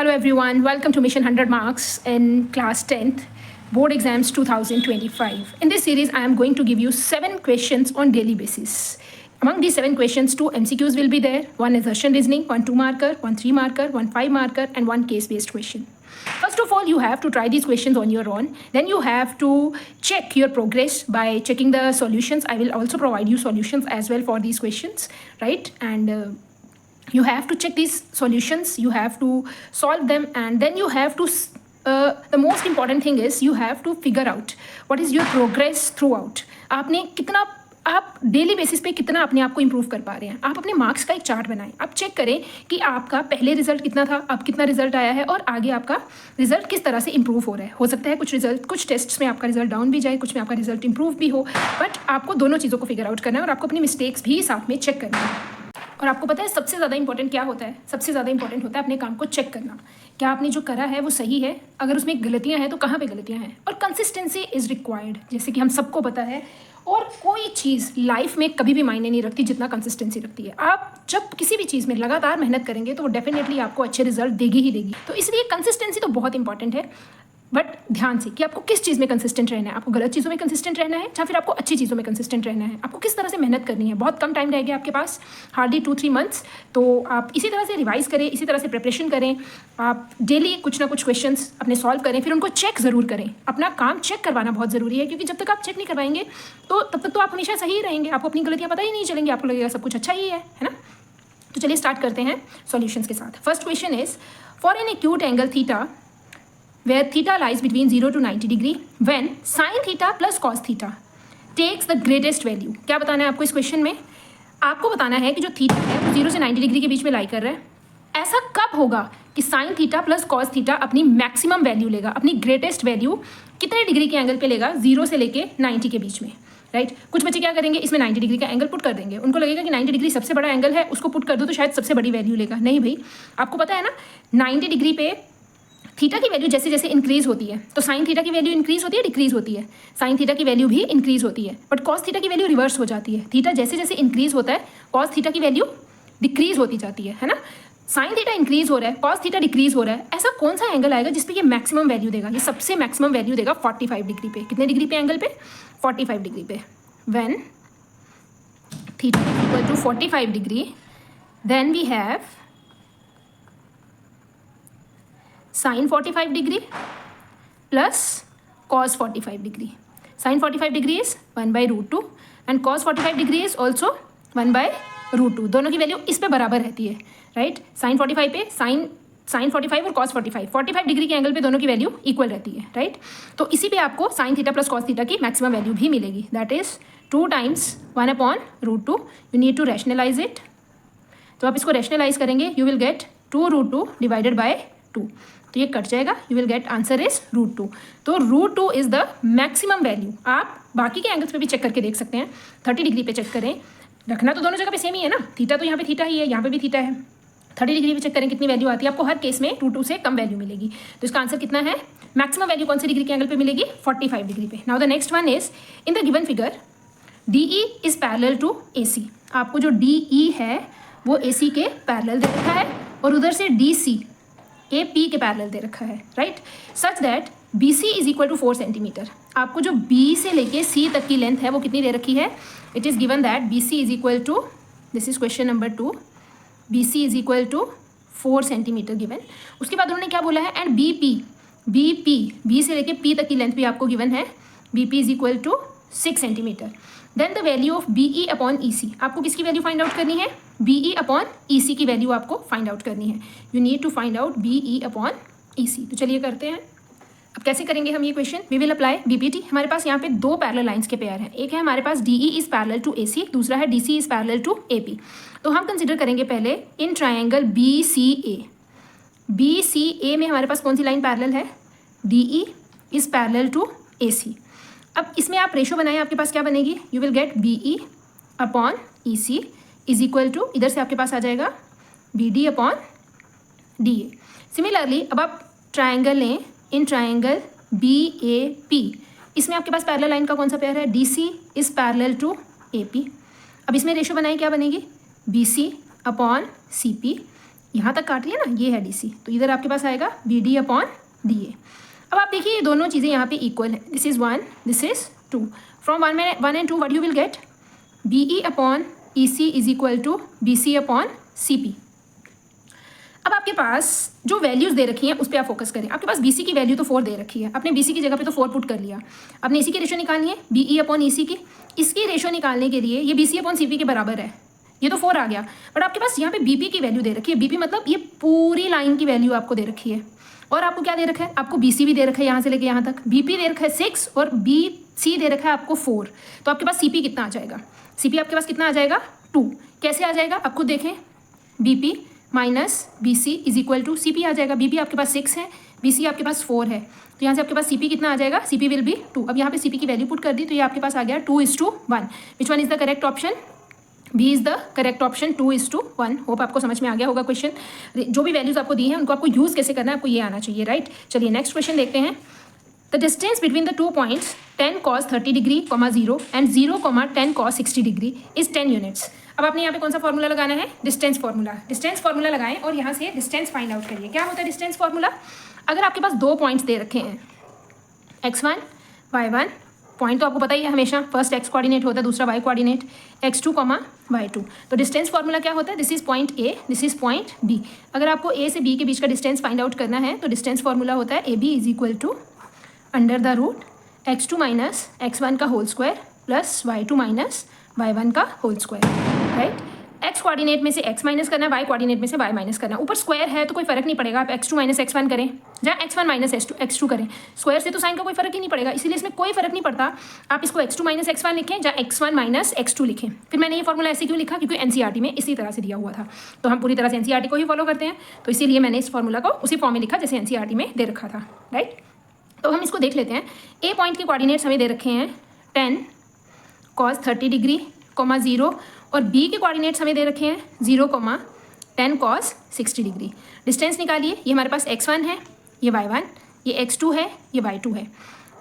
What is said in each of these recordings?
Hello everyone, welcome to Mission 100 Marks in class 10th Board Exams 2025. In this series, I am going to give you 7 questions on daily basis. Among these 7 questions, 2 MCQs will be there, 1 assertion reasoning, 1 2 marker, 1 3 marker, 1 5 marker and 1 case-based question. First of all, you have to try these questions on your own. Then you have to check your progress by checking the solutions. I will also provide you solutions as well for these questions, right? And you have to check these solutions, you have to solve them, and then you have to the most important thing is you have to figure out what is your progress throughout. आपने कितना, आप daily basis पे कितना अपने आप को improve कर पा रहे हैं. आप अपने मार्क्स का एक चार्ट बनाएं. आप चेक करें कि आपका पहले रिजल्ट कितना था, अब कितना रिजल्ट आया है और आगे आपका रिजल्ट किस तरह से इम्प्रूव हो रहा है. हो सकता है कुछ टेस्ट्स में आपका रिजल्ट डाउन भी जाए, कुछ में आपका रिजल्ट इम्प्रूव भी हो, बट आपको दोनों चीज़ों को फिगर आउट करना है और आपको अपनी मिस्टेक्स भी साथ में चेक करना है. और आपको पता है सबसे ज़्यादा इंपॉर्टेंट क्या होता है? सबसे ज़्यादा इंपॉर्टेंट होता है अपने काम को चेक करना. क्या आपने जो करा है वो सही है? अगर उसमें गलतियां हैं तो कहाँ पे गलतियां हैं? और कंसिस्टेंसी इज़ रिक्वायर्ड, जैसे कि हम सबको पता है. और कोई चीज़ लाइफ में कभी भी मायने नहीं रखती जितना कंसिस्टेंसी रखती है. आप जब किसी भी चीज़ में लगातार मेहनत करेंगे तो वो डेफिनेटली आपको अच्छे रिजल्ट देगी ही देगी. तो इसलिए कंसिस्टेंसी तो बहुत इंपॉर्टेंट है, बट ध्यान से कि आपको किस चीज़ में कंसिस्टेंट रहना है. आपको गलत चीज़ों में कंसिस्टेंट रहना है या फिर आपको अच्छी चीज़ों में कंसिस्टेंट रहना है. आपको किस तरह से मेहनत करनी है. बहुत कम टाइम रह गया आपके पास, हार्डली 2-3 मंथ्स. तो आप इसी तरह से रिवाइज करें, इसी तरह से प्रिपरेशन करें. आप डेली कुछ ना कुछ क्वेश्चंस अपने सॉल्व करें, फिर उनको चेक ज़रूर करें. अपना काम चेक करवाना बहुत ज़रूरी है, क्योंकि जब तक आप चेक नहीं करवाएंगे तो तब तक तो आप हमेशा सही रहेंगे. आपको अपनी गलतियाँ पता ही नहीं चलेंगी, आपको लगेगा सब कुछ अच्छा ही है ना. तो चलिए स्टार्ट करते हैं सॉल्यूशंस के साथ. First question is, for an acute angle theta where theta lies between 0 to 90 degree when sin theta plus cos theta takes the greatest value. क्या बताना है आपको इस क्वेश्चन में? आपको बताना है कि जो थीटा है वो 0 से 90 डिग्री के बीच में लाई कर रहा है. ऐसा कब होगा कि sin theta plus cos theta अपनी मैक्सिमम वैल्यू लेगा, अपनी ग्रेटेस्ट वैल्यू कितने डिग्री के एंगल पे लेगा? 0 से लेके 90 के बीच में, राइट. कुछ बच्चे क्या करेंगे, इसमें 90 डिग्री का एंगल पुट कर देंगे. उनको लगेगा कि 90 डिग्री सबसे बड़ा एंगल है, उसको पुट कर दो तो शायद सबसे बड़ी वैल्यू लेगा. नहीं भाई, आपको पता है ना 90 डिग्री पे थीटा की वैल्यू जैसे जैसे इंक्रीज होती है तो साइन थीटा की वैल्यू इंक्रीज होती है, डिक्रीज होती है. साइन थीटा की वैल्यू भी इंक्रीज होती है, बट कॉस थीटा की वैल्यू रिवर्स हो जाती है. थीटा जैसे जैसे इंक्रीज होता है कॉस थीटा की वैल्यू डिक्रीज होती जाती है ना. साइन थीटा इंक्रीज हो रहा है, कॉस थीटा डिक्रीज हो रहा है. ऐसा कौन सा एंगल आएगा जिसपे ये मैक्सिमम वैल्यू देगा? ये सबसे मैक्सिमम वैल्यू देगा 45 डिग्री पे. कितने डिग्री पे एंगल पे? 45 डिग्री पे. When theta equal to 45 degree, then we have sin 45 degree plus cos 45 degree. Sin 45 degree is 1 by root 2 and cos 45 degree is also 1 by root 2. दोनों की value इस पे बराबर रहती है, राइट. Sin 45 पे sin 45 और cos 45 डिग्री के एंगल पे दोनों की वैल्यू इक्वल रहती है, राइट. तो इसी पे आपको sin theta plus cos theta की मैक्सिमम वैल्यू भी मिलेगी. That is 2 times 1 upon root 2. You need to rationalise it. तो आप इसको रैशनलाइज करेंगे, you will get 2 root 2 divided by 2. तो ये कट जाएगा, you will get answer is root 2. तो root 2 is the maximum value. आप बाकी के एंगल्स पे भी चेक करके देख सकते हैं. 30 डिग्री पे चेक करें, रखना तो दोनों जगह पे सेम ही है ना. थीटा तो यहाँ पे थीटा ही है, यहाँ पे भी थीटा है. 30 डिग्री पे चेक करें कितनी वैल्यू आती है. आपको हर केस में रूट 2 से कम वैल्यू मिलेगी. तो इसका आंसर कितना है? मैक्सिमम वैल्यू कौन सी डिग्री के एंगल पे मिलेगी? 45 डिग्री पे. Now the next one is, in the given figure DE is parallel to AC. आपको जो DE है वो AC के पैरेलल दे रखा है और उधर से DC AP के पैरेलल दे रखा है, right. Such that BC is equal to 4 centimetre. आपको जो B से लेके C तक की लेंथ है वो कितनी दे रखी है? It is given that BC is equal to, this is question number 2, BC is equal to 4 centimetre given. उसके बाद उन्होंने क्या बोला है? एंड B से लेके P तक की लेंथ भी आपको गिवन है. BP is equal to 6 centimetre. Then the value of BE upon EC. आपको किसकी वैल्यू फाइंड आउट करनी है? BE अपॉन EC की वैल्यू आपको फाइंड आउट करनी है. You need to find out BE upon EC. तो चलिए करते हैं. अब कैसे करेंगे हम ये question? We will apply BPT. हमारे पास यहाँ पे 2 पैरेलल लाइंस के पेयर हैं. एक है हमारे पास DE is parallel to AC, दूसरा है DC is parallel to AP. तो हम कंसिडर करेंगे पहले इन ट्राइंगल BCA. BCA में हमारे पास कौन सी लाइन पैरेलल है? DE is parallel to AC. अब इसमें आप रेशो बनाएं, आपके पास क्या बनेगी? You will get BE upon EC is equal to, इधर से आपके पास आ जाएगा BD अपॉन DA. सिमिलरली अब आप ट्राइंगल लें, इन ट्राइंगल BAP. इसमें आपके पास पैरेलल लाइन का कौन सा पेयर है? DC is parallel to AP. अब इसमें रेशो बनाएं, क्या बनेगी? BC अपॉन CP यहाँ तक काट रही है ना, ये है DC, तो इधर आपके पास आएगा BD अपॉन DA। अब आप देखिए ये दोनों चीज़ें यहाँ पे इक्वल है, this is 1, this is 2, from 1 and 2 what you will get, BE upon EC is equal to BC upon CP। अब आपके पास जो वैल्यूज़ दे रखी हैं उस पर आप फोकस करें। आपके पास BC की वैल्यू तो 4 दे रखी है, आपने BC की जगह पे तो 4 पुट कर लिया। आपने इसी की रेशो निकालनी है BE अपॉन EC की, इसकी रेशो निकालने के लिए ये BC अपॉन CP के बराबर है, ये तो 4 आ गया। बट आपके पास यहाँ पे BP की वैल्यू दे रखी है, BP मतलब ये पूरी लाइन की वैल्यू आपको दे रखी है। और आपको क्या दे रखा है, आपको BC भी दे रखा है यहाँ से लेके यहाँ तक, BP दे रखा है 6 और BC दे रखा है आपको 4। तो आपके पास CP कितना आ जाएगा, CP आपके पास कितना आ जाएगा 2। कैसे आ जाएगा, आपको देखें, BP minus BC is equal to CP आ जाएगा। BP आपके पास 6 है, BC आपके पास 4 है, तो यहाँ से आपके पास CP कितना आ जाएगा, CP विल बी 2। अब यहाँ पे CP की वैल्यू पुट कर दी तो ये आपके पास आ गया 2:1। Which one is the correct option, B is the correct option, 2:1। Hope आपको समझ में आ गया होगा क्वेश्चन। जो भी वैल्यूज आपको दी हैं उनको आपको यूज़ कैसे करना है आपको ये आना चाहिए, राइट। चलिए नेक्स्ट क्वेश्चन देखते हैं। The distance between the 2 points 10 cos 30 degree, 0 and 0, 10 cos 60 degree is 10 units. अब आपने यहाँ पे कौन सा फॉर्मूला लगाना है, डिस्टेंस फार्मूला। डिस्टेंस फार्मूला लगाएं और यहाँ से डिस्टेंस फाइंड आउट करिए। क्या होता है डिस्टेंस फार्मूला, अगर आपके पास 2 पॉइंट्स दे रखे हैं x1 y1, पॉइंट तो आपको पता ही है हमेशा, फर्स्ट x कोऑर्डिनेट होता है, दूसरा y कोऑर्डिनेट, x2, y2। तो डिस्टेंस फार्मूला क्या होता है, this is point A, this is point B। अगर आपको A से B के बीच का डिस्टेंस फाइंड आउट करना है तो डिस्टेंस फार्मूला होता है AB is equal to under the root x2 minus x1 का whole square plus y2 minus y1 का whole square, right. x coordinate में से x माइनस करना है, y कोऑर्डिनेट में से y माइनस करना है। ऊपर स्क्वायर है तो कोई फर्क नहीं पड़ेगा, आप x2 माइनस x1 करें, जहाँ x1 माइनस x2 करें, स्क्वायर से तो साइन का कोई फर्क ही नहीं पड़ेगा, इसीलिए इसमें कोई फर्क नहीं पड़ता। आप इसको x2 माइनस x1 लिखें, जहाँ x1 माइनस x2 लिखें। फिर मैंने ये फॉर्मूला ऐसे क्यों लिखा, क्योंकि NCERT में इसी तरह से दिया हुआ था, तो हम पूरी तरह से NCERT को ही फॉलो करते हैं, तो इसीलिए मैंने इस फॉर्मूला को उसी फॉर्म में लिखा जैसे NCERT में दे रखा था, राइट। तो हम इसको देख लेते हैं। A पॉइंट के कोऑर्डिनेट्स हमें दे रखे हैं 10 cos 30 डिग्री, 0, और B के कोऑर्डिनेट्स हमें दे रखे हैं 0, 10 cos 60 डिग्री। डिस्टेंस निकालिए, ये हमारे पास x1 है, ये y1, ये x2 है, ये y2 है।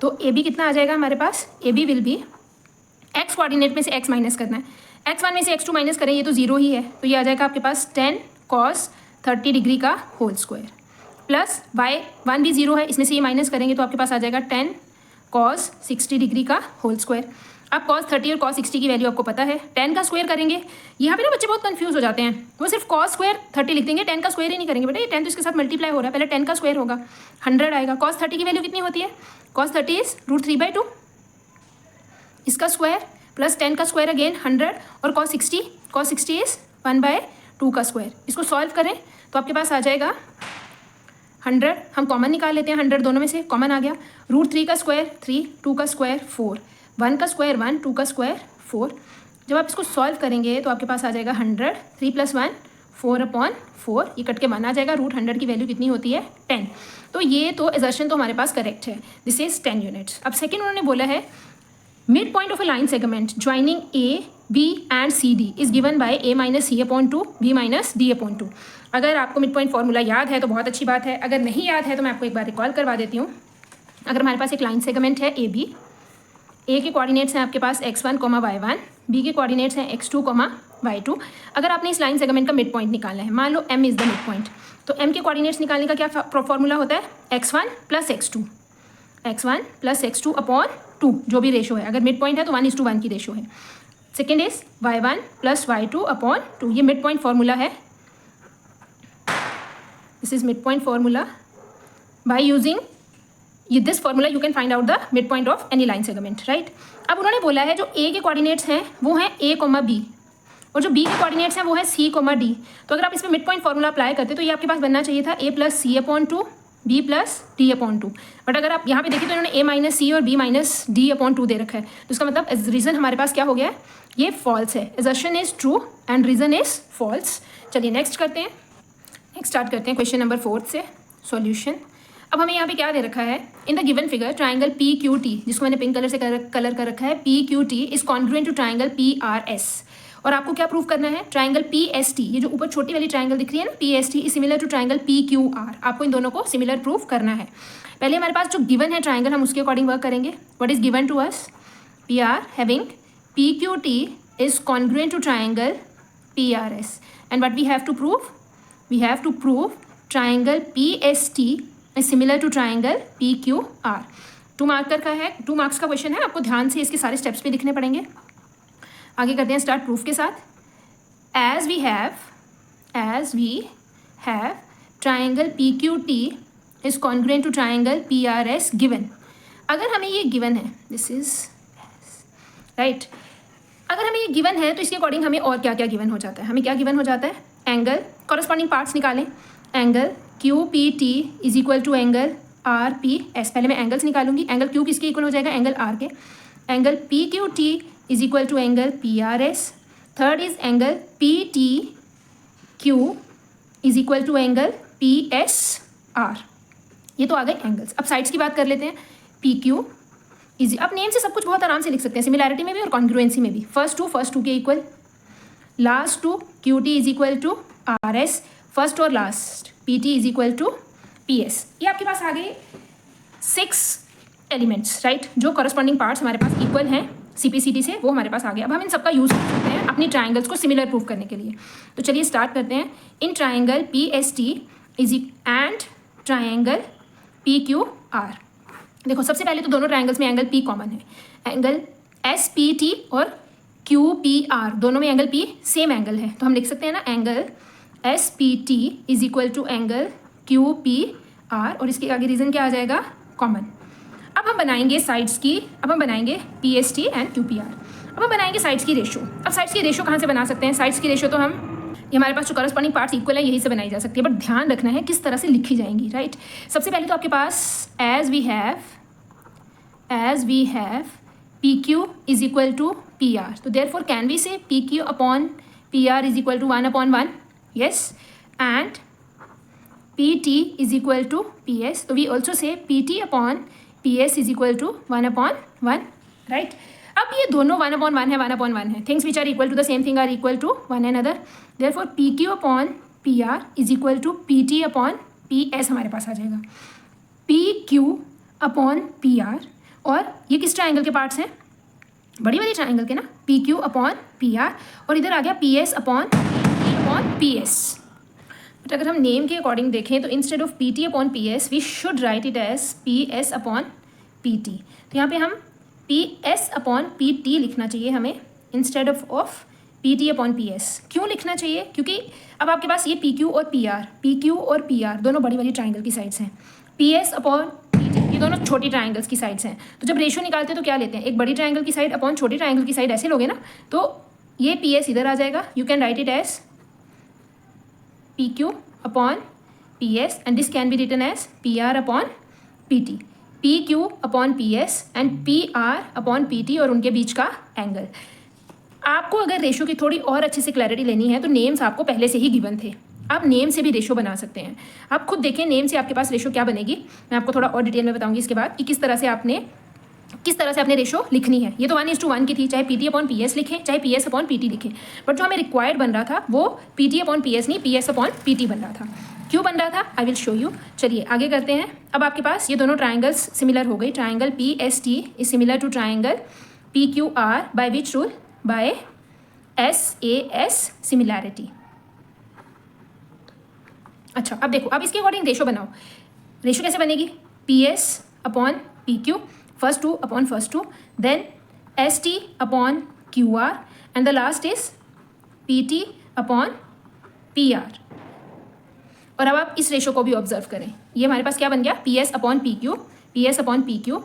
तो AB कितना आ जाएगा हमारे पास, AB will be, x coordinate में से x माइनस करना है, x1 में से x2 माइनस करें, ये तो 0 ही है, तो ये आ जाएगा आपके पास 10 cos 30 डिग्री का होल स्क्वायर, प्लस y1 भी 0 है, इसमें से ये माइनस करेंगे तो आपके पास आ जाएगा 10 cos 60 डिग्री का होल स्क्वायर। अब cos 30 और cos 60 की वैल्यू आपको पता है, 10 का स्क्वायर करेंगे। यहाँ पे ना बच्चे बहुत कंफ्यूज हो जाते हैं, वो सिर्फ cos स्क्वायर 30 लिख देंगे, 10 का स्क्वायर ही नहीं करेंगे। बेटा ये 10 तो इसके साथ मल्टीप्लाई हो रहा है, पहले 10 का स्क्वायर होगा, 100 आएगा। cos 30 की वैल्यू कितनी होती है, cos 30 इज √3/2, इसका स्क्वायर प्लस 10 का स्क्वायर अगेन 100, और cos 60 इज 1/2 का स्क्वायर। इसको सॉल्व करें तो आपके पास आ जाएगा 100, हम कॉमन निकाल लेते हैं, 100 दोनों में से कॉमन आ गया, √3 का स्क्वायर 3, 2 का स्क्वायर 4, 1 का स्क्वायर 1, 2 का स्क्वायर 4। जब आप इसको सॉल्व करेंगे तो आपके पास आ जाएगा 100, 3 + 1 4/4, ये कट के 1 आ जाएगा। √100 की वैल्यू कितनी होती है 10। तो ये तो एजर्शन तो हमारे पास करेक्ट है, दिस इज 10 यूनिट्स। अब सेकेंड उन्होंने बोला है mid point of a line segment joining A, B and CD is given by A - C/2, B - D/2। अगर आपको मिड पॉइंट फार्मूला याद है तो बहुत अच्छी बात है, अगर नहीं याद है तो मैं आपको एक बार रिकॉल करवा देती हूँ। अगर हमारे पास एक लाइन सेगमेंट है AB, A के कोऑर्डिनेट्स हैं आपके पास x1, y1, B के कोऑर्डिनेट्स हैं x2, y2। अगर आपने इस लाइन सेगमेंट का मिड पॉइंट निकालना है, मान लो M is the mid point, तो M के कोऑर्डिनेट्स निकालने का क्या फॉर्मूला होता है, x1 + x2 अपॉन 2, जो भी रेशो है। अगर मिड पॉइंट है तो 1:1 की रेशो है। Second is y1 + y2 upon 2, ये मिड पॉइंट फार्मूला है, this is mid point formula. By using this formula you can find out the mid point of any line segment, right. अब उन्होंने बोला है जो A के coordinates हैं वो हैं A, B, और जो B के कोऑर्डिनेट्स हैं वो है C, D। तो अगर आप इसमें मिड पॉइंट फार्मूला अप्लाई करते तो ये आपके पास बनना चाहिए था A + C/2, B + D/2। But अगर आप यहाँ पे देखिए तो इन्होंने A - C और B - D/2 दे रखा है, तो इसका मतलब रीज़न हमारे पास क्या हो गया है, ये फॉल्स है। Assertion is true and reason is false. चलिए नेक्स्ट करते हैं, नेक्स्ट स्टार्ट करते हैं क्वेश्चन नंबर 4 से सॉल्यूशन। अब हमें यहाँ पे क्या दे रखा है, इन the given figure triangle PQT, जिसको मैंने पिंक कलर से कलर कर रखा है, PQT is congruent to triangle PRS। और आपको क्या प्रूव करना है, ट्राइंगल PST, ये जो ऊपर छोटी वाली ट्राइंगल दिख रही है ना, PST is similar to triangle PQR। आपको इन दोनों को सिमिलर प्रूव करना है। पहले हमारे पास जो गिवन है ट्राइंगल, हम उसके अकॉर्डिंग वर्क करेंगे। What is given to us, we are having PQT is congruent to triangle PRS, and what we have to prove, we have to prove triangle PST is similar to triangle PQR। 2 marker का है, 2 marks का question है, आपको ध्यान से इसके सारे steps भी लिखने पड़ेंगे। आगे करते हैं स्टार्ट प्रूफ के साथ। As we have triangle PQT is congruent to triangle PRS given. अगर हमें ये गिवन है, दिस इज राइट, अगर हमें ये गिवन है तो इसके अकॉर्डिंग हमें और क्या क्या गिवन हो जाता है। हमें क्या गिवन हो जाता है, एंगल, कॉरस्पॉन्डिंग पार्ट्स निकालें। Angle QPT is equal to angle RPS। पहले मैं एंगल्स निकालूंगी। एंगल Q किसके इक्वल हो जाएगा, एंगल R के। Angle PQT is equal to angle PRS। Third is angle PTQ is equal to angle PSR। ये तो आ गए एंगल्स। अब साइड्स की बात कर लेते हैं। PQ इज, अब नेम से सब कुछ बहुत आराम से लिख सकते हैं, सिमिलैरिटी में भी और कॉन्ग्रुएंसी में भी। फर्स्ट टू के equal, last two QT is equal to RS, first और last PT is equal to PS। ये आपके पास आ गए 6 एलिमेंट्स, राइट, जो कॉरस्पॉन्डिंग पार्ट्स हमारे पास इक्वल हैं CPCT से, वो हमारे पास आ गए। अब हम इन सबका यूज़ कर सकते हैं अपनी ट्राइंगल्स को सिमिलर प्रूव करने के लिए। तो चलिए स्टार्ट करते हैं। In triangle PST is and triangle PQR। देखो सबसे पहले तो दोनों ट्राइंगल्स में एंगल P कॉमन है। एंगल SPT और QPR दोनों में एंगल P सेम एंगल है, तो हम लिख सकते हैं ना, angle SPT is equal to angle QPR, और इसके आगे रीजन क्या आ जाएगा, कॉमन। अब हम बनाएंगे साइड्स की, अब हम बनाएंगे PST एंड QPR। अब हम बनाएंगे साइड्स की रेशो। अब साइड्स की रेशो कहाँ से बना सकते हैं, साइड्स की रेशो तो हम, ये हमारे पास जो करस्पॉन्डिंग पार्ट्स इक्वल है यही से बनाई जा सकती है, बट ध्यान रखना है किस तरह से लिखी जाएंगी, राइट। सबसे पहले तो आपके पास as we have PQ is equal to PR, तो therefore can we say PQ upon PR is equal to 1/1, yes, and PT is equal to PS, तो we also say PT upon PS is equal to 1/1, right. अब ये दोनों 1/1 है, things which are equal to the same thing are equal to one another, therefore PQ upon PR is equal to PT upon PS हमारे पास आ जाएगा। PQ upon PR, और ये किस ट्राइंगल के पार्ट्स हैं, बड़ी वाली ट्राइंगल के ना, PQ अपॉन PR, और इधर आ गया PS अपॉन PS। बट अगर हम नेम के अकॉर्डिंग देखें तो instead of PT upon PS we should write it as PS upon PT। तो यहाँ पे हम PS अपॉन PT लिखना चाहिए हमें, instead of PT upon PS। क्यों लिखना चाहिए, क्योंकि अब आपके पास ये PQ और PR दोनों बड़ी वाली ट्राइंगल की साइड्स हैं। PS अपॉन PT ये दोनों छोटी ट्राइंगल्स की साइड्स हैं। तो जब रेशो निकालते हैं तो क्या लेते हैं, एक बड़ी ट्राइंगल की साइड अपॉन छोटी ट्राइंगल की साइड, ऐसे लोगे ना, तो ये PS इधर आ जाएगा। You can write it as PQ upon PS and this can be written as PR upon PT। PQ upon PS and PR upon PT, और उनके बीच का एंगल। आपको अगर रेशो की थोड़ी और अच्छे से क्लैरिटी लेनी है तो नेम्स आपको पहले से ही गिवन थे, आप नेम से भी रेशो बना सकते हैं। आप खुद देखें नेम से आपके पास रेशो क्या बनेगी, मैं आपको थोड़ा और डिटेल में बताऊंगी इसके बाद कि किस तरह से आपने रेशो लिखनी है। ये तो 1:1 की थी, चाहे PT अपॉन PS लिखें चाहे PS अपॉन PT लिखें, बट जो हमें रिक्वायर्ड बन रहा था वो PT अपॉन PS नहीं, PS अपॉन PT बन रहा था। क्यों बन रहा था, आई विल शो यू। चलिए आगे करते हैं। अब आपके पास ये दोनों ट्राइंगल्स सिमिलर हो गई। Triangle PST is similar to triangle PQR by which rule, by SAS similarity. अच्छा अब देखो, अब इसके अकॉर्डिंग रेशो बनाओ। रेशो कैसे बनेगी, PS upon PQ, first two upon first two, then ST upon QR, and the last is PT upon PR। और अब आप इस रेशो को भी ऑब्जर्व करें, ये हमारे पास क्या बन गया, PS upon PQ,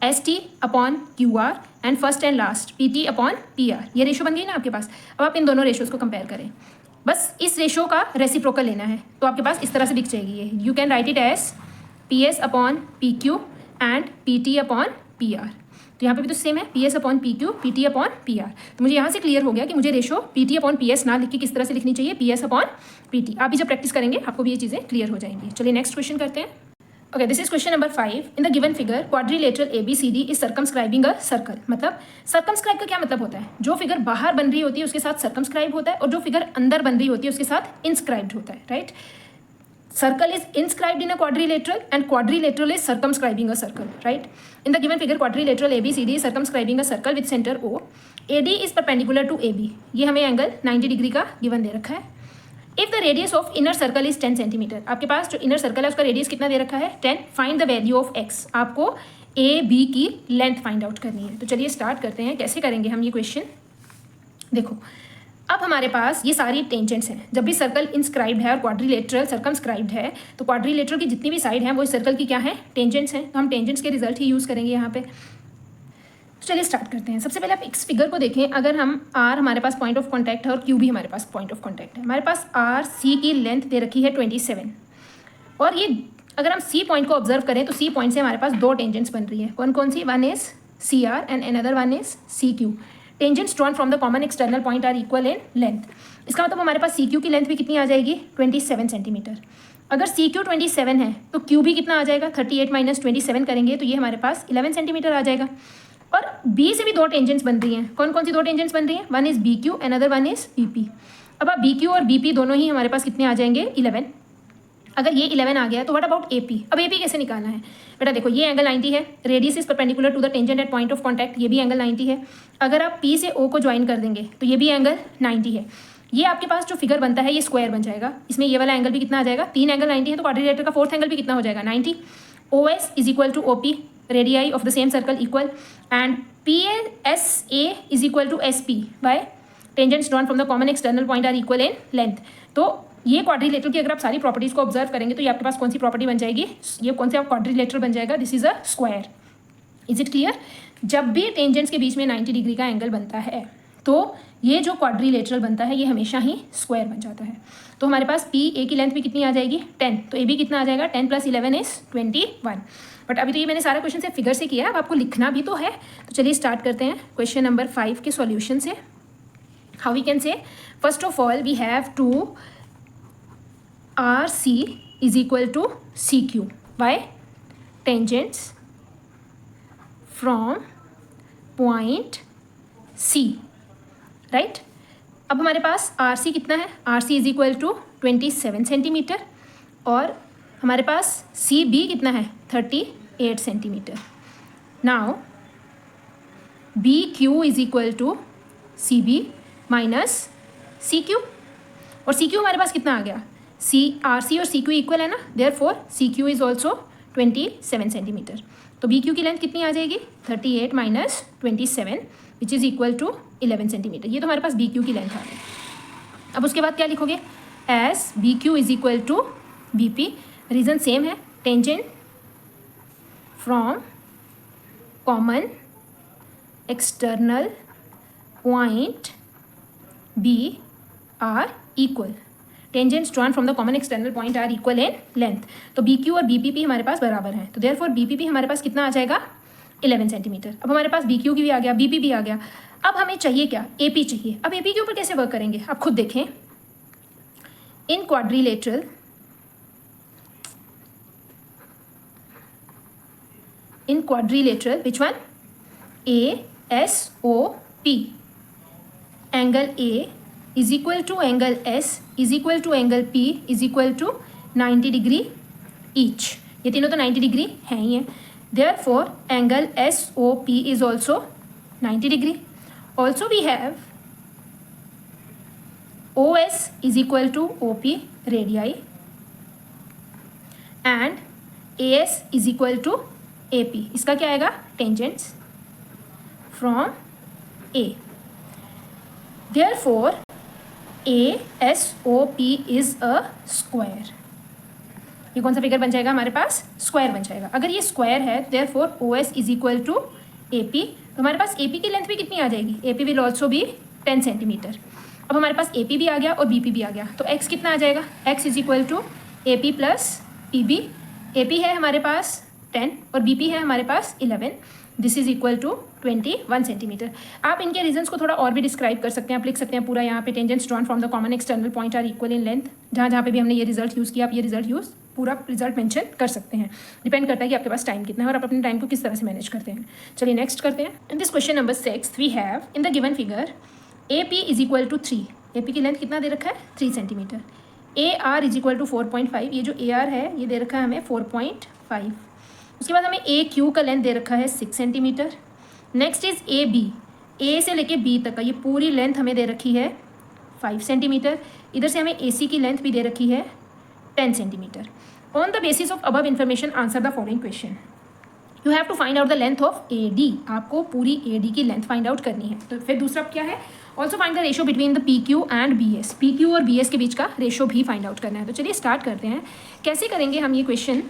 ST upon QR, and first and last PT upon PR। ये रेशो बन गई ना आपके पास। अब आप इन दोनों रेशोज़ को कंपेयर करें, बस इस रेशो का रेसिप्रोकल लेना है, तो आपके पास इस तरह से दिख जाएगी ये। You can write it as PS upon PQ and PT upon PR। तो यहाँ पे भी तो सेम है, PS upon PQ, PT upon PR। तो मुझे यहाँ से क्लियर हो गया कि मुझे रेशो PT अपॉन PS ना लिख के किस तरह से लिखनी चाहिए, PS अपॉन PT। आप भी जब प्रैक्टिस करेंगे आपको भी ये चीज़ें क्लियर हो जाएंगी। चलिए नेक्स्ट क्वेश्चन करते हैं। Okay, this is question number 5। In the given figure quadrilateral ABCD is circumscribing a circle. मतलब सर्कमस्क्राइब का क्या मतलब होता है, जो फिगर बाहर बन रही होती है उसके साथ सर्कमस्क्राइब होता है, और जो फिगर अंदर बन रही होती है उसके साथ इंस्क्राइब्ड होता है, right. Circle is inscribed in a quadrilateral and quadrilateral is circumscribing a circle, right? In the given figure, quadrilateral ABCD is circumscribing a circle with center O. AD is perpendicular to AB. ये हमें angle 90 degree का given दे रखा है। If the radius of inner circle is 10 centimetre, आपके पास जो inner circle है उसका radius कितना दे रखा है 10, find the value of x, आपको ए बी की लेंथ फाइंड आउट करनी है। तो चलिए स्टार्ट करते हैं, कैसे करेंगे हम ये क्वेश्चन। देखो अब हमारे पास ये सारी टेंजेंट्स हैं, जब भी सर्कल इंस्क्राइब्ड है और क्वाड्रिलेटरल सर्कमस्क्राइब्ड है तो क्वाड्रिलेटरल की जितनी भी साइड हैं वो इस सर्कल की क्या है, टेंजेंट्स हैं, तो हम टेंजेंट्स के रिजल्ट ही यूज़ करेंगे यहाँ पे। तो चलिए स्टार्ट करते हैं। सबसे पहले आप इस फिगर को देखें, अगर हम आर हमारे पास पॉइंट ऑफ कॉन्टैक्ट है और क्यू भी हमारे पास पॉइंट ऑफ कॉन्टैक्ट है, हमारे पास आर सी की लेंथ दे रखी है 27, और ये अगर हम सी पॉइंट को ऑब्जर्व करें तो सी पॉइंट से हमारे पास दो टेंजेंट्स बन रही है, कौन कौन सी, one is C R and another one is C Q. Tangents drawn from the common external point are equal in length, इसका मतलब हमारे पास सी क्यू की लेंथ भी कितनी आ जाएगी 27 सेंटीमीटर। अगर सी क्यू 27 है तो क्यू भी कितना आ जाएगा, 38 माइनस 27 करेंगे तो ये हमारे पास 11 सेंटीमीटर आ जाएगा। और बी से भी दो टेंजेंट्स बन रही हैं, कौन कौन सी दो टेंजेंट्स बन रही हैं, one is B Q and other one is B P. अब आप बी क्यू और बी पी दोनों ही हमारे पास कितने आ जाएंगे 11। अगर ये 11 आ गया तो व्हाट अबाउट ए पी, अब ए पी कैसे निकालना है बेटा, देखो ये एंगल 90 है, radius is perpendicular to the tangent at point of contact, ये भी एंगल 90 है। अगर आप पी से ओ को ज्वाइन कर देंगे तो ये भी एंगल 90 है। ये आपके पास जो फिगर बनता है ये स्क्वायर बन जाएगा, इसमें ये वाला एंगल भी कितना आ जाएगा, तीन एंगल 90 है तो क्वाड्रिलेटरल का फोर्थ एंगल भी कितना हो जाएगा 90। O S is equal to O P, radii of the same circle equal, and P S A is equal to S P by tangents drawn from the common external point are equal in length. तो ये quadrilateral की अगर आप सारी properties को observe करेंगे तो ये आपके पास कौन सी प्रॉपर्टी बन जाएगी, ये कौन सा क्वाड्रिलेटरल बन जाएगा, this is a square. Is it clear. जब भी टेंजेंट्स के बीच में 90 डिग्री का एंगल बनता है तो ये जो क्वाड्रिलेटरल बनता है ये हमेशा ही स्क्वायर बन जाता है। तो हमारे पास पी ए की लेंथ भी कितनी आ जाएगी 10, तो ए भी कितना आ जाएगा 10 + 11 इज 21। बट अभी तो ये मैंने सारा क्वेश्चन से फिगर से किया है, अब आपको लिखना भी तो है। तो चलिए स्टार्ट करते हैं क्वेश्चन नंबर 5 के सॉल्यूशन से। How we can say, first of all we have to R C is equal to C Q by tangents from point C, right. अब हमारे पास आर सी कितना है, R C is equal to 27 centimetre, और हमारे पास C B कितना है 38 centimetre. Now B Q is equal to C B minus C Q, और सी क्यू हमारे पास कितना आ गया, सी आर सी और सी क्यू इक्वल है ना, therefore C Q is also 27 centimetre. तो बी क्यू की लेंथ कितनी आ जाएगी 38 minus 27 which is equal to 11 centimetre. ये तो हमारे पास बी क्यू की लेंथ आ गई। अब उसके बाद क्या लिखोगे, S B Q is equal to B P, reason same है, tangent from common external point B are equal, tangents drawn from the common external point are equal in length. तो बी क्यू और B P P हमारे पास बराबर हैं, तो therefore B P P हमारे पास कितना आ जाएगा 11 सेंटीमीटर। अब हमारे पास बी क्यू की भी आ गया, बी पी भी आ गया। अब हमें चाहिए क्या, ए पी चाहिए। अब ए पी के ऊपर कैसे वर्क करेंगे आप खुद देखें। In quadrilateral which one, A S O P, angle A is equal to angle S is equal to angle P is equal to 90 degree each, ये तीनों तो 90 डिग्री हैं ही हैं। Therefore, angle SOP is also 90 degree. Also, we have OS is equal to OP radii and AS is equal to AP. इसका क्या आएगा, tangents from A. Therefore, ASOP is a square. ये कौन सा फिगर बन जाएगा हमारे पास, स्क्वायर बन जाएगा। अगर ये स्क्वायर है therefore O S is equal to A P, तो हमारे पास ए पी की लेंथ भी कितनी आ जाएगी, ए पी विल ऑल्सो भी 10 सेंटीमीटर। अब हमारे पास ए पी भी आ गया और बी पी भी आ गया, तो एक्स कितना आ जाएगा, X is equal to A P plus P B. A P है हमारे पास 10 और बी पी है हमारे पास 11, this is equal to 21 centimetre. आप इनके रीजंस को थोड़ा और भी डिस्क्राइब कर सकते हैं, आप लिख सकते हैं पूरा यहाँ पे, tangents drawn from the common external point are equal in length, जहाँ जहाँ पे भी हमने ये रिजल्ट यूज़ किया आप ये रिजल्ट पूरा रिजल्ट मेंशन कर सकते हैं। डिपेंड करता है कि आपके पास टाइम कितना है और आप अपने टाइम को किस तरह से मैनेज करते हैं। चलिए नेक्स्ट करते हैं। In this question number 6 we have in the given figure A P is equal to 3, A P की लेंथ कितना दे रखा है 3 centimetre. A R is equal to 4.5, ये जो ए आर है ये दे रखा है हमें 4.5। उसके बाद हमें ए क्यू का लेंथ दे रखा है 6 centimetre. Next is A B, A से लेके बी तक का ये पूरी लेंथ हमें दे रखी है 5 सेंटीमीटर। इधर से हमें AC की लेंथ भी दे रखी है 10 centimetre. On the basis of above information answer the following question. You have to find out the length of AD। आपको पूरी AD की लेंथ फाइंड आउट करनी है। तो फिर दूसरा क्या है, also find the ratio between the PQ and BS। PQ और BS के बीच का रेशो भी फाइंड आउट करना है। तो चलिए स्टार्ट करते हैं। कैसे करेंगे हम ये क्वेश्चन।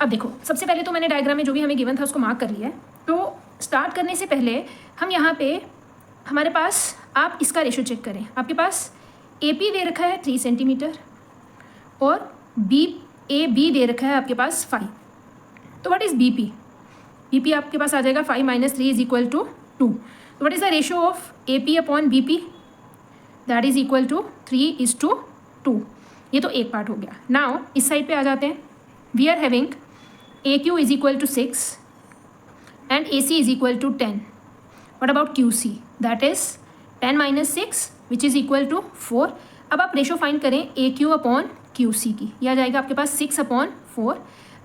अब देखो, सबसे पहले तो मैंने डायग्राम में जो भी हमें गिवन था उसको मार्क कर लिया है। तो स्टार्ट करने से पहले हम यहाँ पे हमारे पास, आप इसका रेशो चेक करें। आपके पास AP दे रखा है 3 सेंटीमीटर और AB दे रखा है आपके पास 5। तो व्हाट इज़ BP? BP आपके पास आ जाएगा 5 - 3 = 2। तो what is the ratio of AP upon BP? That is equal to 3:2। ये तो एक पार्ट हो गया। नाउ इस साइड पे आ जाते हैं। We are having AQ = 6 and AC = 10. What about QC? That is 10 - 6 which is equal to 4. अब आप रेशो फाइंड करें AQ अपॉन QC की। यह आ जाएगा आपके पास 6/4।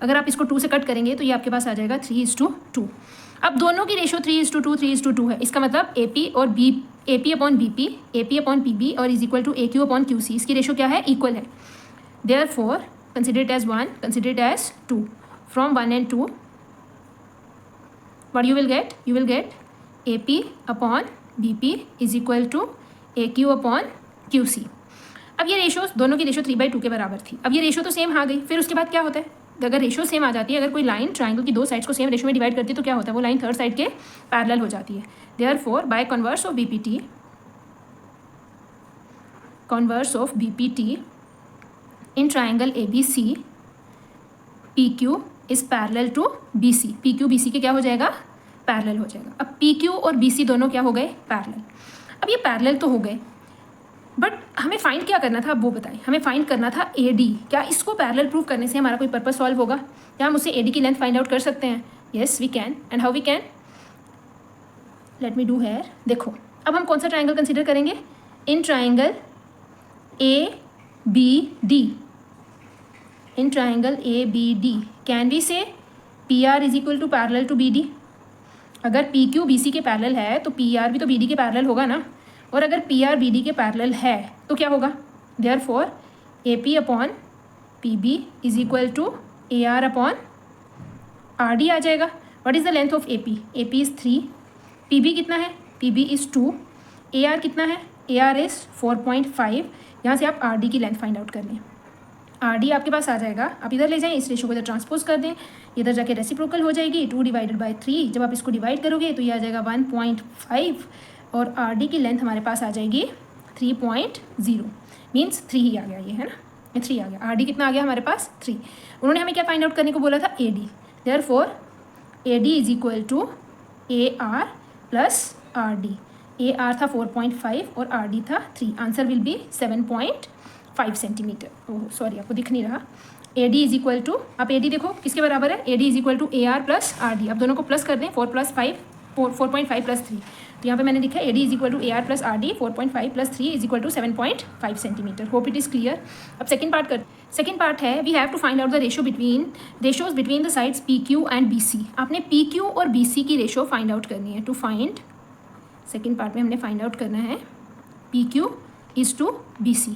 अगर आप इसको 2 से कट करेंगे तो ये आपके पास आ जाएगा 3:2। अब दोनों की रेशो 3:2 है। इसका मतलब AP upon BP, AP upon PB और is equal to AQ upon QC। इसकी रेशो क्या है? इक्वल है। Therefore consider it as 1, consider it as 2। From 1 and 2 what you will get? You will get AP upon BP is equal to AQ upon QC। अब ये ratio, दोनों की ratio 3/2 के बराबर थी। अब ये रेशो तो सेम आ गई। फिर उसके बाद क्या होता है, अगर रेशो सेम आ जाती है, अगर कोई लाइन ट्राइंगल की 2 साइड्स को सेम रेशो में डिवाइड करती है तो क्या होता है, वो लाइन थर्ड साइड के पैरेलल हो जाती है। Therefore by converse of BPT in triangle ABC PQ is parallel to BC। PQ BC के क्या हो जाएगा? पैरेलल हो जाएगा। अब PQ और BC दोनों क्या हो गए? पैरेलल। अब ये पैरेलल तो हो गए, बट हमें फाइंड क्या करना था, अब वो बताएं। हमें फाइंड करना था AD। क्या इसको पैरेलल प्रूव करने से हमारा कोई पर्पस सॉल्व होगा? क्या हम उससे AD की लेंथ फाइंड आउट कर सकते हैं? Yes we can. And how we can? Let me do here. देखो, अब हम कौन सा ट्राइंगल कंसिडर करेंगे? In triangle ABD। In triangle ABD can we say PR is equal to parallel to BD। अगर PQ BC के पैरेलल है तो PR भी तो BD के पैरेलल होगा ना। और अगर PR BD के पैरेलल है तो क्या होगा? Therefore AP upon PB is equal to AR upon RD आ जाएगा। What is the length of AP? AP is 3, PB कितना है? PB इज़ 2, AR कितना है? AR is 4.5। यहाँ से आप RD की लेंथ फाइंड आउट कर लें। RD आपके पास आ जाएगा, आप इधर ले जाएं, इस रेशो को इधर ट्रांसपोज कर दें, इधर जाके रेसिप्रोकल हो जाएगी। 2/3। जब आप इसको डिवाइड करोगे तो ये आ जाएगा 1.5 और RD की लेंथ हमारे पास आ जाएगी 3.0। मीन्स 3 ही आ गया, ये है ना, ये 3 आ गया। RD कितना आ गया हमारे पास? 3। उन्होंने हमें क्या फाइंड आउट करने को बोला था? AD। Therefore AD is equal to AR plus RD। AR था 4.5 और RD था 3। Answer will be 7.5 centimetre. Oh sorry, आपको दिख नहीं रहा। AD इज इक्वल टू, आप AD देखो किसके बराबर है? AD is equal to AR plus RD। आप दोनों को प्लस कर दें, 4.5 प्लस 3। तो यहाँ पे मैंने लिखा है AD is equal to AR plus RD, 4.5 plus 3 is equal to 7.5 centimetre. Hope it is clear. अब सेकंड पार्ट है, we have to find out the ratios between the sides PQ and BC। आपने PQ और BC की ratio find out करनी है। To find, second part में हमने find out करना है PQ इज टू BC।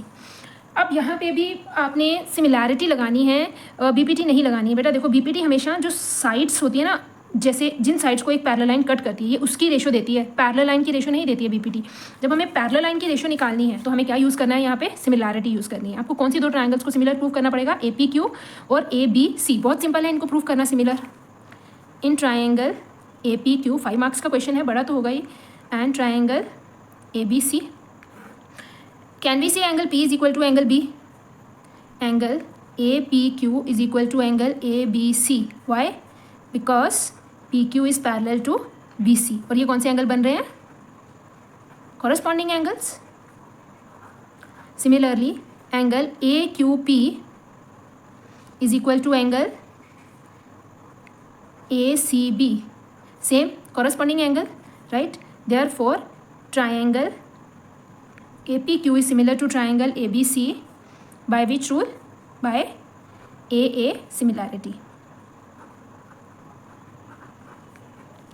अब यहाँ पे भी आपने सिमिलैरिटी लगानी है, BPT नहीं लगानी है बेटा। देखो BPT हमेशा जो साइड्स होती है ना, जैसे जिन साइड्स को एक पैरेलल लाइन कट करती है, ये उसकी रेशो देती है, पैरेलल लाइन की रेशो नहीं देती है BPT। जब हमें पैरेलल लाइन की रेशो निकालनी है तो हमें क्या यूज़ करना है? यहाँ पे सिमिलैरिटी यूज़ करनी है। आपको कौन सी 2 ट्राइंगल्स को सिमिलर प्रूव करना पड़ेगा? APQ और ABC। बहुत सिंपल है इनको प्रूव करना similar. In triangle APQ, 5 marks का क्वेश्चन है, बड़ा तो होगा ही। And triangle ABC, can we say angle P is equal to angle B? Angle APQ is equal to angle ABC। Why? Because PQ is parallel to BC। और ये कौन से एंगल बन रहे हैं? Corresponding angles. Similarly angle AQP is equal to angle ACB, same corresponding angle, right? Therefore triangle APQ is similar to triangle ABC by which rule? By AA similarity.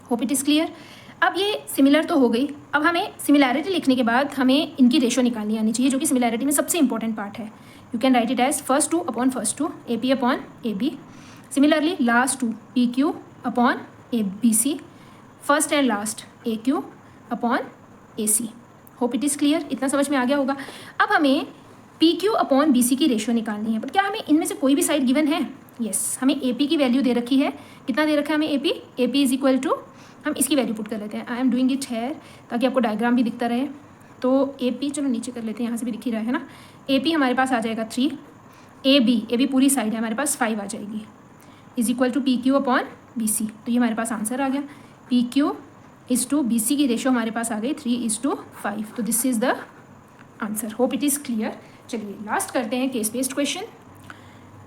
Hope it is clear. अब ये similar तो हो गई, अब हमें similarity लिखने के बाद हमें इनकी रेशो निकालनी आनी चाहिए, जो कि सिमिलैरिटी में सबसे इंपॉर्टेंट पार्ट है. You can write it as first 2 upon first 2, AP upon AB. Similarly last 2 PQ upon ABC, first and last AQ upon AC. Hope it is clear, इतना समझ में आ गया होगा. अब हमें PQ अपॉन BC की रेशो निकालनी है, बट क्या हमें इनमें से कोई भी साइड गिवन है? यस, हमें AP की वैल्यू दे रखी है. कितना दे रखा है हमें AP इज इक्वल टू, हम इसकी वैल्यू पुट कर लेते हैं. I am doing it here ताकि आपको डायग्राम भी दिखता रहे. तो AP चलो नीचे कर लेते हैं, यहाँ से भी दिख ही रहा है ना. AP हमारे पास आ जाएगा 3, AB पूरी साइड है हमारे पास 5 आ जाएगी, is equal to PQ upon BC. तो ये हमारे पास आंसर आ गया. PQ इज टू BC की रेशो हमारे पास आ गई 3:5. तो this is the answer. Hope it is clear. चलिए लास्ट करते हैं केस बेस्ड क्वेश्चन.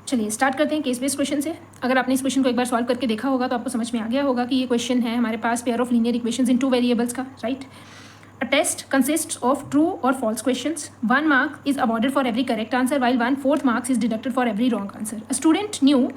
चलिए स्टार्ट करते हैं केस बेस्ड क्वेश्चन से. अगर आपने इस क्वेश्चन को एक बार सॉल्व करके देखा होगा तो आपको समझ में आ गया होगा कि ये क्वेश्चन है हमारे पास pair of linear equations in 2 variables का, right. A test consists of true और false questions. 1 mark is awarded for every correct answer while 1/4 marks is deducted for every wrong answer. A student knew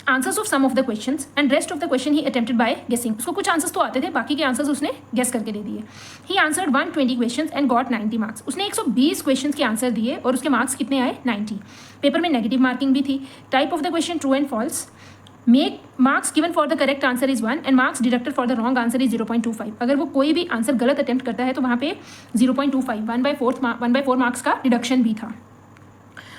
answers of some of the questions and rest of the question he attempted by guessing. उसको कुछ answers तो आते थे, बाकी के answers उसने guess करके दे दिए. He answered 120 questions and got 90 marks. उसने 120 क्वेश्चंस के आंसर दिए और उसके मार्क्स कितने आए? 90. पेपर में नेगेटिव मार्किंग भी थी. Type of the question true and false. Make marks given for the correct answer is 1 and marks deducted for the wrong answer is 0.25. अगर वो कोई भी आंसर गलत अटेम्प्ट करता है तो वहाँ पे 0.25 1/4 मार्क्स का डिडक्शन भी था.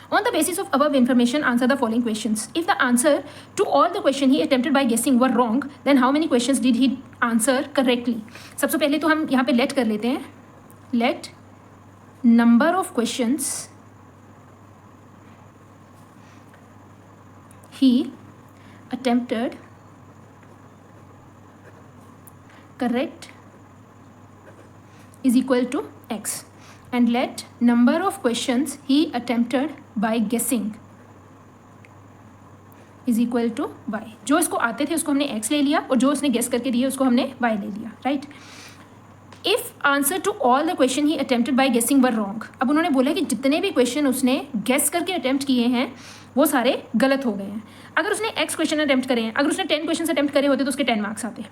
On the basis of above information, answer the following questions. If the answer to all the question he attempted by guessing were wrong, then how many questions did he answer correctly? सबसे पहले तो हम यहाँ पे let कर लेते हैं. Let number of questions he attempted correct is equal to X. And let number of questions he attempted by guessing is equal to y. जो इसको आते थे उसको हमने x ले लिया और जो उसने गेस करके दिए उसको हमने y ले लिया, right. If answer to all the question he attempted by guessing were wrong. अब उन्होंने बोला कि जितने भी क्वेश्चन उसने गेस करके अटेम्प्ट किए हैं वो सारे गलत हो गए हैं. अगर उसने x क्वेश्चन अटेम्प्ट करे हैं, अगर उसने 10 क्वेश्चन अटेम्प्ट करे होते तो उसके 10 मार्क्स आते,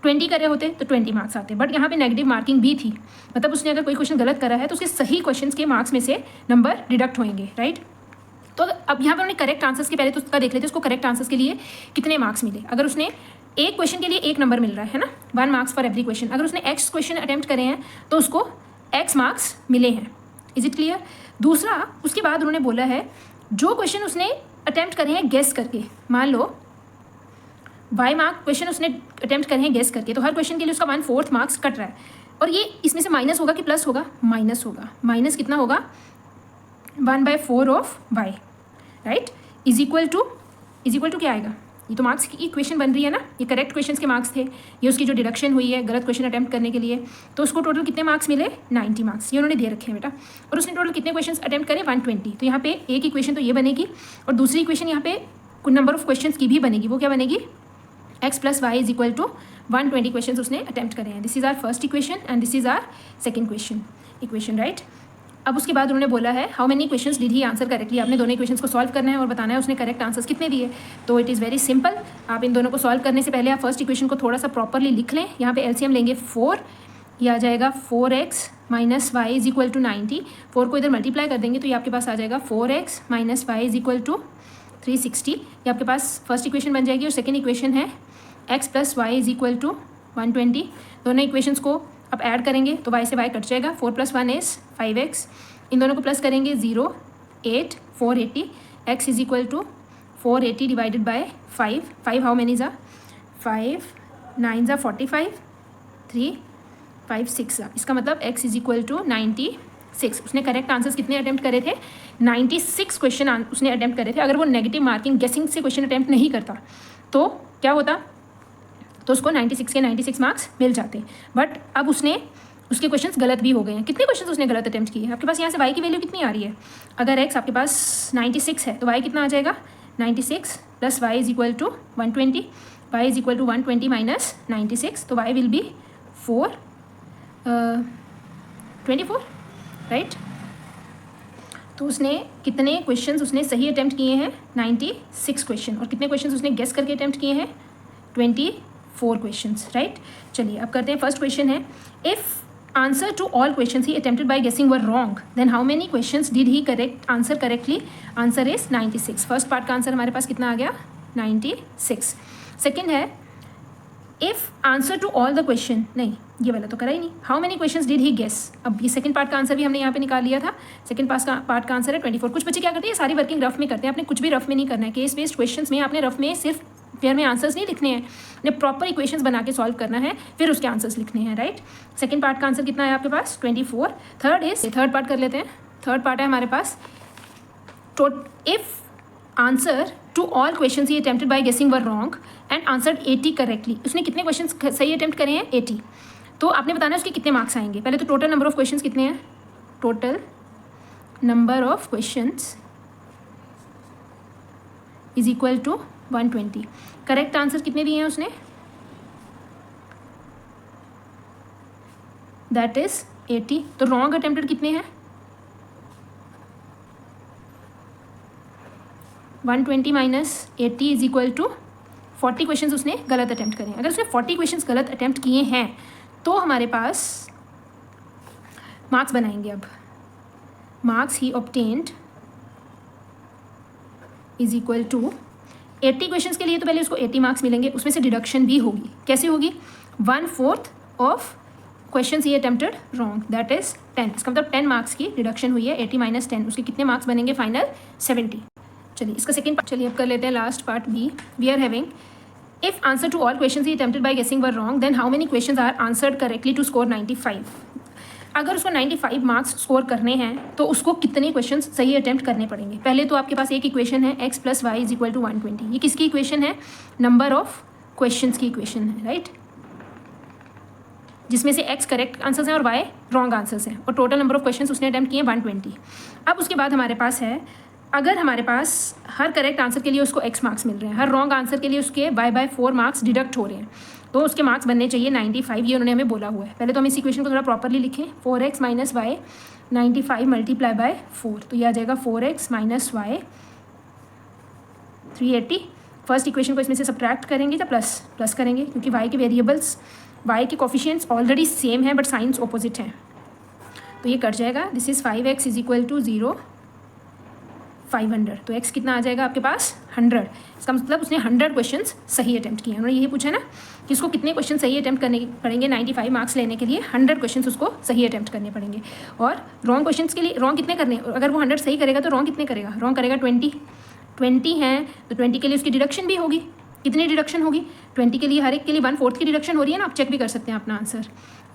20 करे होते तो 20 मार्क्स आते. बट यहाँ पे नेगेटिव मार्किंग भी थी, मतलब उसने अगर कोई क्वेश्चन गलत करा है तो उसके सही क्वेश्चन के मार्क्स में से नंबर डिडक्ट होंगे, राइट. तो अब यहाँ पे हमने करेक्ट आंसर्स के पहले तो उसका देख लेते हैं उसको करेक्ट आंसर्स के लिए कितने मार्क्स मिले. अगर उसने एक क्वेश्चन के लिए 1 नंबर मिल रहा है ना, 1 मार्क्स फॉर एवरी क्वेश्चन. अगर उसने x क्वेश्चन अटेम्प्ट करे हैं तो उसको x मार्क्स मिले हैं. Is it clear. दूसरा, उसके बाद उन्होंने बोला है जो क्वेश्चन उसने अटेम्प्ट करे हैं गेस करके, मान लो y मार्क क्वेश्चन उसने अटेम्प्ट करे हैं गेस करके, तो हर क्वेश्चन के लिए उसका 1/4 मार्क्स कट रहा है. और ये इसमें से माइनस होगा कि प्लस होगा? माइनस होगा. माइनस कितना होगा? 1/4 of y, right. Is equal to क्या आएगा? ये तो मार्क्स की इक्वेशन बन रही है ना, ये करेक्ट क्वेश्चन के मार्क्स थे, ये उसकी जो डिडक्शन हुई है गलत क्वेश्चन अटेम्प्ट करने के लिए, तो उसको टोटल कितने मार्क्स मिले? 90 मार्क्स. ये उन्होंने दे रखे हैं बेटा. और उसने टोटल कितने क्वेश्चन अटेम्प्ट करे? 120. तो यहाँ पे एक इक्वेशन तो ये बनेगी और दूसरी इक्वेशन यहाँ पे नंबर ऑफ क्वेश्चन की भी बनेगी. वो क्या बनेगी? x plus Y is equal to 120 question उसने अटेम्प्ट करे हैं. This is our first equation and this is our second equation, right. अब उसके बाद उन्होंने बोला है how many questions did he answer correctly. आपने दोनों इक्वेशंस को सॉल्व करना है और बताना है उसने करेक्ट आंसर्स कितने दिए. तो इट इज़ वेरी सिंपल. आप इन दोनों को सॉल्व करने से पहले आप फर्स्ट इक्वेशन को थोड़ा सा प्रॉपरली लिख लें. यहाँ पे एलसीएम लेंगे 4, ये आ जाएगा 4x minus Y is equal to 90. 4 को इधर मल्टीप्लाई कर देंगे तो ये आपके पास आ जाएगा 4x minus Y is equal to 360. ये आपके पास फर्स्ट इक्वेशन बन जाएगी. और सेकेंड इक्वेशन है x plus Y is equal to 120. दोनों इक्वेशंस को अब ऐड करेंगे तो y से y कट जाएगा. 4 + 1 इज 5x. इन दोनों को प्लस करेंगे 0, 8, 480. x इज इक्वल टू 480 डिवाइडेड बाय 5. 5 हाउ मेनी ज़ा? 5 9 ज़ा 45, 3 5 6 ज़ा. इसका मतलब x इज इक्वल टू 96. उसने करेक्ट आंसर्स कितने अटेम्प्ट करे थे? 96 क्वेश्चन उसने अटेम्प्ट करे थे. अगर वो नेगेटिव मार्किंग गेसिंग से क्वेश्चन अटेम्प्ट नहीं करता तो क्या होता? तो उसको 96 के 96 मार्क्स मिल जाते. बट अब उसके क्वेश्चंस गलत भी हो गए हैं. कितने क्वेश्चंस उसने गलत अटेम्प्ट किए हैं? आपके पास यहाँ से y की वैल्यू कितनी आ रही है? अगर x आपके पास 96 है तो y कितना आ जाएगा? 96 plus y is equal to 120. y is equal to 120 minus 96. तो y विल बी 24, राइट. तो उसने कितने क्वेश्चंस उसने सही अटेम्प्ट किए हैं? 96 क्वेश्चन. और कितने क्वेश्चंस उसने गेस करके अटेम्प्ट किए हैं? 4 क्वेश्चंस, राइट। चलिए अब करते हैं। फर्स्ट क्वेश्चन है, if answer to all questions he attempted by guessing were wrong then how many questions did he correct answer correctly? Answer is 96। First part का आंसर हमारे पास कितना आ गया? 96। सेकेंड है, if answer to all the question, नहीं ये वाला तो करा ही नहीं, how many questions did he guess? अब ये सेकंड पार्ट का आंसर भी हमने यहाँ पे निकाल लिया था। सेकंड पार्ट का आंसर है 24। कुछ बच्चे क्या करते हैं, सारी वर्किंग रफ में करते हैं। आपने कुछ भी रफ में नहीं करना है। केस बेस्ड क्वेश्चंस में आपने रफ में सिर्फ पेयर में आंसर्स नहीं लिखने हैं, आपने प्रॉपर इक्वेशंस बना के सॉल्व करना है, फिर उसके आंसर्स लिखने हैं, राइट। सेकंड पार्ट का आंसर कितना है आपके पास? 24। थर्ड पार्ट कर लेते हैं। थर्ड पार्ट है हमारे पास, if answer to all question he attempted by guessing were wrong and answered 80 correctly. उसने कितने क्वेश्चन सही अटेम्प्ट करे हैं? 80। तो आपने बताना है उसके कितने मार्क्स आएंगे। पहले तो टोटल नंबर ऑफ क्वेश्चंस कितने हैं? Total number of questions is equal to 120। Correct answer कितने दिए हैं उसने? That is 80। तो रॉन्ग अटेम्प्टेड कितने हैं? 120 minus 80 is equal to 40 questions उसने गलत अटैम्प्ट करे हैं। अगर उसने 40 क्वेश्चंस गलत अटैम्प्ट किए हैं तो हमारे पास मार्क्स बनाएंगे। अब marks he obtained is equal to 80 questions के लिए तो पहले उसको 80 मार्क्स मिलेंगे, उसमें से डिडक्शन भी होगी। कैसे होगी? 1/4 of questions he attempted wrong, that is 10। इसका मतलब 10 मार्क्स की डिडक्शन हुई है। 80 माइनस 10, उसके कितने मार्क्स बनेंगे फाइनल? 70। चलिए इसका सेकंड पार्ट, चलिए अब कर लेते हैं last part B. We are having, if answer to all questions he attempted by guessing were wrong then how many questions are answered correctly to score 95। अगर उसको 95 मार्क्स स्कोर करने हैं तो उसको कितने क्वेश्चंस सही अटेम्प्ट करने पड़ेंगे? पहले तो आपके पास एक इक्वेशन है, x + y = 120। ये किसकी इक्वेशन है? नंबर ऑफ क्वेश्चंस की इक्वेशन है, राइट, जिसमें से x करेक्ट आंसर्स हैं और y रॉन्ग आंसर्स हैं, और टोटल नंबर ऑफ क्वेश्चंस उसने अटेम्प्ट किए 120। अब उसके बाद हमारे पास है, अगर हमारे पास हर करेक्ट आंसर के लिए उसको x मार्क्स मिल रहे हैं, हर रॉन्ग आंसर के लिए उसके y/4 मार्क्स डिडक्ट हो रहे हैं, तो उसके मार्क्स बनने चाहिए 95। ये उन्होंने हमें बोला हुआ है। पहले तो हम इस इक्वेशन को थोड़ा प्रॉपरली लिखें। 4x - y 95 × 4, तो ये आ जाएगा 4x - y 380। फर्स्ट इक्वेशन को इसमें से सब्ट्रैक्ट करेंगे या प्लस करेंगे, क्योंकि y के वेरिएबल्स, y के कोफिशिएंट्स ऑलरेडी सेम है बट साइंस ऑपोजिट हैं, तो ये कट जाएगा। This is 5x = 0, 500। तो x कितना आ जाएगा आपके पास? 100। इसका मतलब उसने 100 क्वेश्चंस सही अटेम्प्ट किए हैं। उन्होंने यही पूछा ना कि उसको कितने क्वेश्चन सही अटेम्प्ट करने पड़ेंगे 95 मार्क्स लेने के लिए। 100 क्वेश्चंस उसको सही अटेम्प्ट करने पड़ेंगे। और रॉन्ग क्वेश्चंस के लिए रॉन्ग कितने करने? अगर वो 100 सही करेगा तो रॉन्ग कितने करेगा? रॉन्ग करेगा 20 हैं, तो 20 के लिए उसकी डिडक्शन भी होगी। कितनी डिडक्शन होगी? 20 के लिए हर एक के लिए 1/4 की डिडक्शन हो रही है ना। आप चेक भी कर सकते हैं अपना आंसर।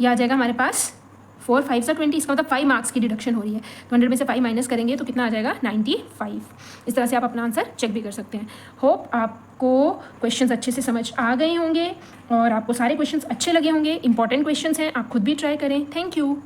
यह आ जाएगा हमारे पास 4 × 5 = 20। इसका मतलब 5 मार्क्स की डिडक्शन हो रही है, तो 100 में से 5 माइनस करेंगे तो कितना आ जाएगा? 95। इस तरह से आप अपना आंसर चेक भी कर सकते हैं। होप आपको क्वेश्चंस अच्छे से समझ आ गए होंगे और आपको सारे क्वेश्चंस अच्छे लगे होंगे। इंपॉर्टेंट क्वेश्चंस हैं, आप खुद भी ट्राई करें। Thank you.